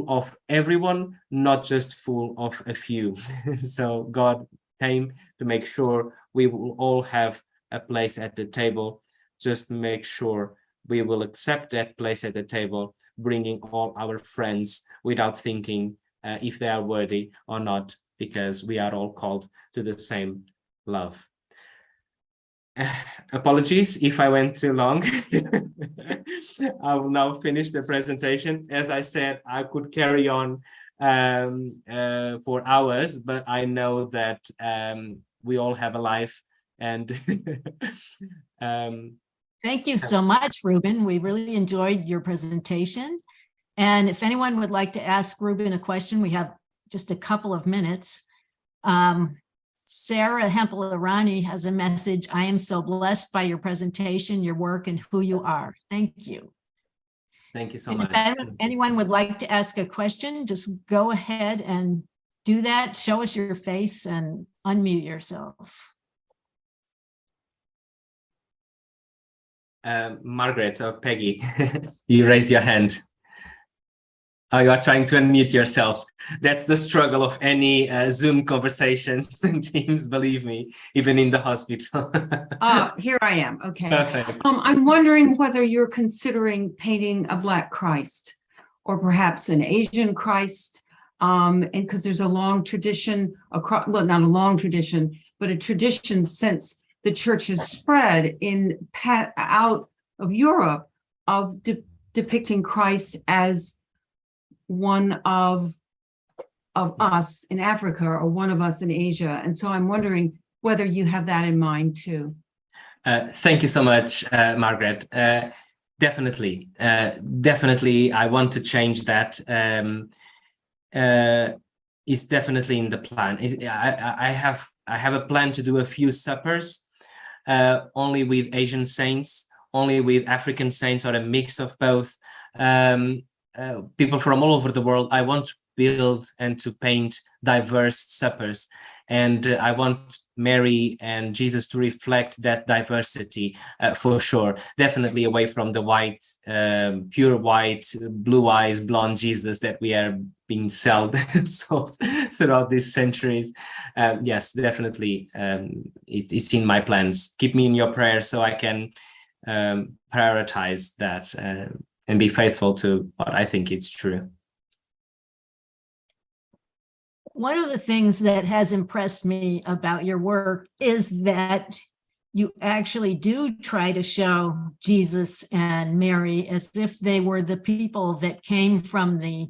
of everyone, not just full of a few. So God came to make sure we will all have a place at the table, just make sure we will accept that place at the table, bringing all our friends without thinking if they are worthy or not, because we are all called to the same love. Apologies if I went too long. I will now finish the presentation. As I said, I could carry on for hours, but I know that we all have a life, and Thank you so much, Ruben. We really enjoyed your presentation. And if anyone would like to ask Ruben a question, we have just a couple of minutes. Sarah Hempel-Irani has a message. I am so blessed by your presentation, your work, and who you are. Thank you. Thank you so and much. If anyone would like to ask a question, just go ahead and do that. Show us your face and unmute yourself. Margaret or Peggy, you raised your hand. Oh, you are trying to unmute yourself. That's the struggle of any Zoom conversations and Teams, believe me, even in the hospital. Here I am. Okay. Perfect. I'm wondering whether you're considering painting a Black Christ or perhaps an Asian Christ, and because there's a long tradition across, well, not a long tradition, but a tradition since the church has spread out of Europe of depicting Christ as one of us in Africa or one of us in Asia. And so I'm wondering whether you have that in mind too. Thank you so much, Margaret. Definitely, I want to change that. It's definitely in the plan. I have a plan to do a few suppers, only with Asian saints, only with African saints, or a mix of both. People from all over the world. I want to build and to paint diverse suppers, and I want Mary and Jesus to reflect that diversity, for sure. Definitely away from the white, pure white, blue eyes, blonde Jesus that we are being sold throughout these centuries. Yes, definitely, it's in my plans. Keep me in your prayers so I can prioritize that and be faithful to what I think it's true. One of the things that has impressed me about your work is that you actually do try to show Jesus and Mary as if they were the people that came from the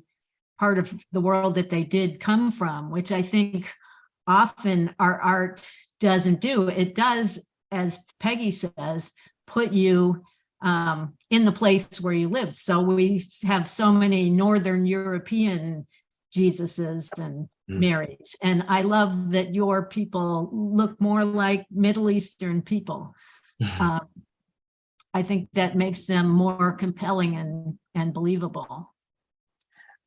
part of the world that they did come from, which I think often our art doesn't do. It does, as Peggy says, put you in the place where you live. So we have so many Northern European Jesuses and Marys, and I love that your people look more like Middle Eastern people. I think that makes them more compelling and believable.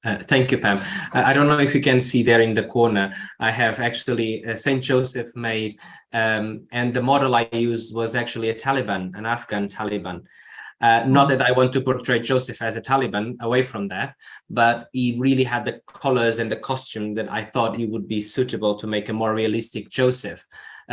Thank you, Pam. I don't know if you can see there in the corner, I have actually Saint Joseph made, and the model I used was actually a Taliban, an Afghan Taliban. Not that I want to portray Joseph as a Taliban, away from that, but he really had the colors and the costume that I thought it would be suitable to make a more realistic Joseph.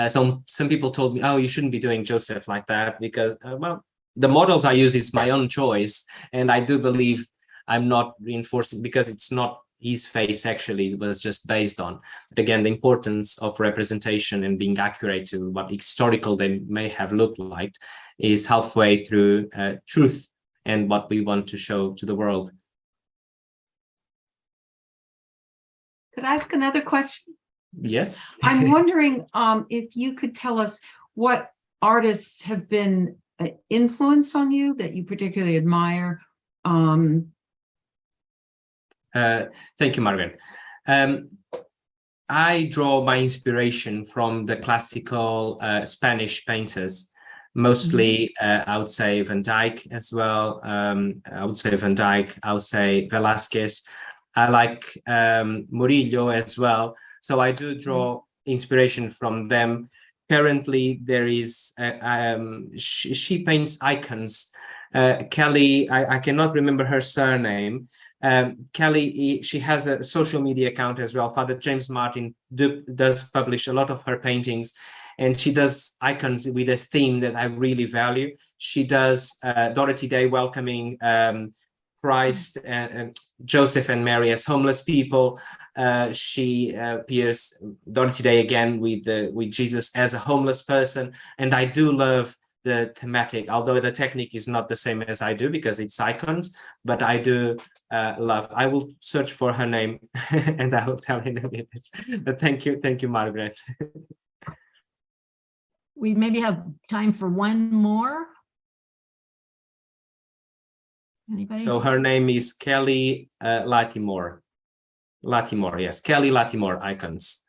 Some people told me, oh, you shouldn't be doing Joseph like that, because, well, the models I use is my own choice, and I do believe I'm not reinforcing, because it's not his face, actually, it was just based on. But again, the importance of representation and being accurate to what historical they may have looked like is halfway through truth and what we want to show to the world. Could I ask another question? Yes. I'm wondering if you could tell us what artists have been an influence on you that you particularly admire. Thank you, Margaret. I draw my inspiration from the classical Spanish painters, Mostly, I would say Van Dyck as well. I would say Van Dyck. I would say Velázquez. I like Murillo as well. So I do draw inspiration from them. Currently, there is she paints icons. Kelly, I cannot remember her surname. Kelly, she has a social media account as well. Father James Martin does publish a lot of her paintings, and she does icons with a theme that I really value. She does Dorothy Day welcoming Christ and Joseph and Mary as homeless people. She appears Dorothy Day again with Jesus as a homeless person, and I do love the thematic, although the technique is not the same as I do because it's icons, but I do love. I will search for her name and I will tell in a minute. But thank you, Margaret. We maybe have time for one more. Anybody? So her name is Kelly Latimore. Latimore, yes, Kelly Latimore icons.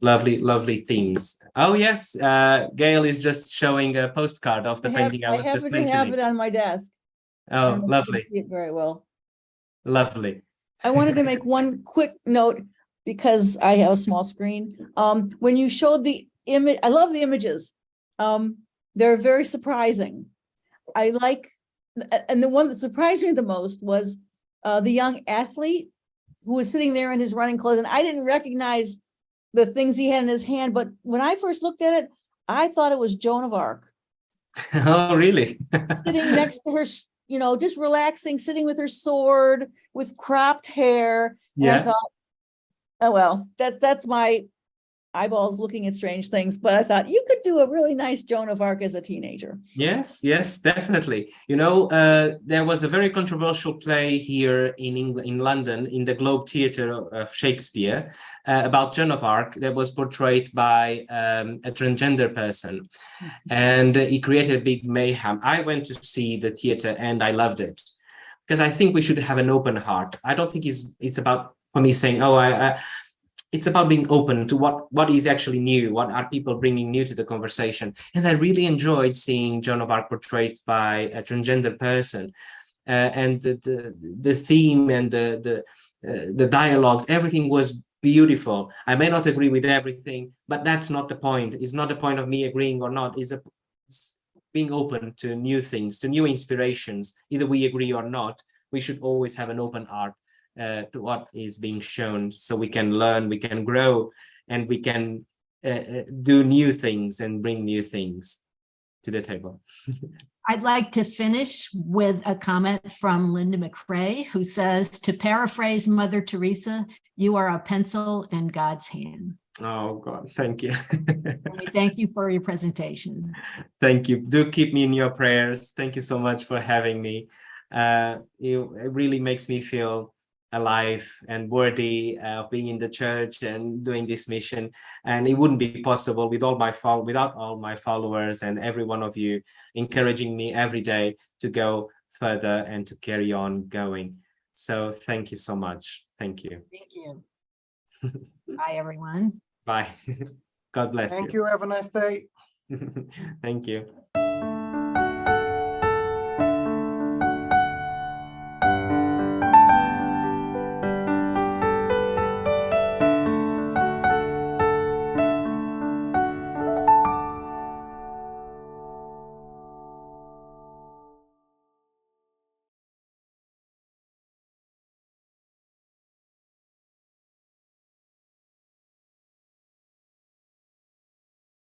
Lovely themes. Oh yes, Gail is just showing a postcard of the painting I was just mentioning. I have it on my desk. Oh, lovely. See it very well. Lovely. I wanted to make one quick note because I have a small screen. When you showed the image, I love the images. They're very surprising. I like, and the one that surprised me the most was the young athlete who was sitting there in his running clothes, and I didn't recognize the things he had in his hand, but when I first looked at it, I thought it was Joan of Arc. Oh, really? Sitting next to her, you know, just relaxing, sitting with her sword, with cropped hair. And I thought, oh, well, that's my eyeballs looking at strange things. But I thought you could do a really nice Joan of Arc as a teenager. Yes, definitely. You know, there was a very controversial play here in England, in London, in the Globe Theatre of Shakespeare, about Joan of Arc that was portrayed by a transgender person, and it created a big mayhem. I went to see the theatre and I loved it because I think we should have an open heart. I don't think it's about for me saying, oh, it's about being open to what is actually new, what are people bringing new to the conversation. And I really enjoyed seeing Joan of Arc portrayed by a transgender person, and the theme and the dialogues, everything was beautiful. I may not agree with everything, but that's not the point. It's not the point of me agreeing or not. It's being open to new things, to new inspirations. Either we agree or not, we should always have an open heart to what is being shown, so we can learn, we can grow, and we can do new things and bring new things to the table. I'd like to finish with a comment from Linda McRae, who says, to paraphrase Mother Teresa, you are a pencil in God's hand. Oh God, thank you. Thank you for your presentation. Thank you. Do keep me in your prayers. Thank you so much for having me. It really makes me feel alive and worthy of being in the church and doing this mission, and it wouldn't be possible without all my followers and every one of you encouraging me every day to go further and to carry on going. So thank you so much. Thank you. Thank you. Bye, everyone. Bye. God bless you. Thank you. Have a nice day. Thank you.